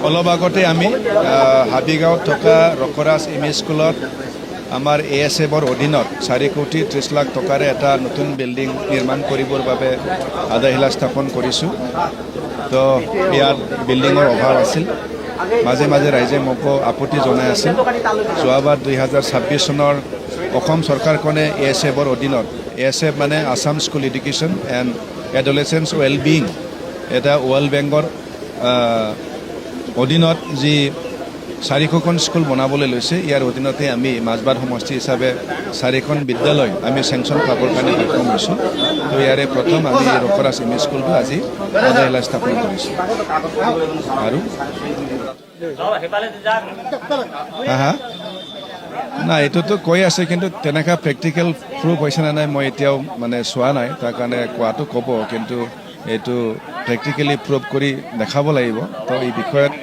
অলপ আগতে আমি হাবিগাঁৱত থকা ৰকৰাজ এম.ই. স্কুলত আমাৰ ASFৰ অধীনত 4 কোটি 30 লাখ টকাৰে এটা নতুন বিল্ডিং নিৰ্মাণ কৰিবৰ বাবে আধাৰশিলা স্থাপন কৰিছোঁ। তো ইয়াত বিল্ডিঙৰ অভাৱ আছিল। মাজে মাজে ৰাইজে মোকো আপত্তি জনাই আছিল। যোৱাবাৰ 2026 চনৰ অসম চৰকাৰখনে ASFৰ অধীনত ASF মানে Assam school education and adolescence wellbeing এটা ৱৰ্ল্ড বেংকৰ অধীনত যি 4খন স্কুল বনাবলৈ লৈছে। ইয়াৰ অধীনতে আমি মাজবাট সমষ্টি হিচাপে 4খন বিদ্যালয় আমি চেংচন পাবৰ কাৰণে সক্ষম হৈছোঁ। তো ইয়াৰে প্ৰথম আমি ৰকৰাজ এম.ই. স্কুলটো আজি আধাৰশিলা স্থাপন কৰিছোঁ। আৰু হা না এইটোতো কৈ আছে, কিন্তু তেনেকুৱা প্ৰেক্টিকেল প্ৰুফ হৈছে নে নাই মই এতিয়াও মানে চোৱা নাই। তাৰ কাৰণে কোৱাটো ক'ব, কিন্তু এইটো প্ৰেক্টিকেলি প্ৰুভ কৰি দেখাব লাগিব। তো এই বিষয়ত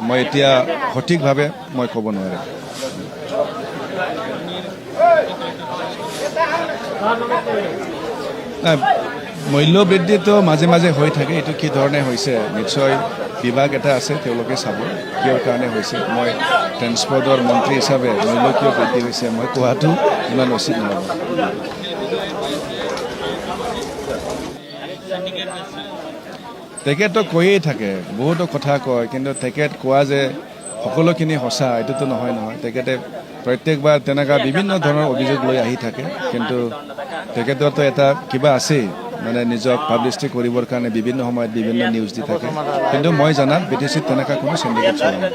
মই এতিয়া সঠিকভাৱে মই ক'ব নোৱাৰিম। মূল্য বৃদ্ধিটো মাজে মাজে হৈ থাকে। এইটো কি ধৰণে হৈছে নিশ্চয় বিভাগ এটা আছে, তেওঁলোকে চাব কিয় কাৰণে হৈছে। মই ট্ৰেন্সপৰ্টৰ মন্ত্ৰী হিচাপে মূল্য কিয় বৃদ্ধি হৈছে মই কোৱাটো ইমান উচিত নহ'ব। তেখেতটো কৈয়ে থাকে, বহুতো কথা কয়, কিন্তু তেখেত কোৱা যে সকলোখিনি সঁচা এইটোতো নহয়। তেখেতে প্ৰত্যেকবাৰ তেনেকুৱা বিভিন্ন ধৰণৰ অভিযোগ লৈ আহি থাকে, কিন্তু তেখেতৰতো এটা কিবা আছেই, মানে নিজক পাব্লিচিটি কৰিবৰ কাৰণে বিভিন্ন সময়ত বিভিন্ন নিউজ দি থাকে। কিন্তু মই জনাত BTCত তেনেকুৱা কোনো চিণ্ডিকেট চলা নাই।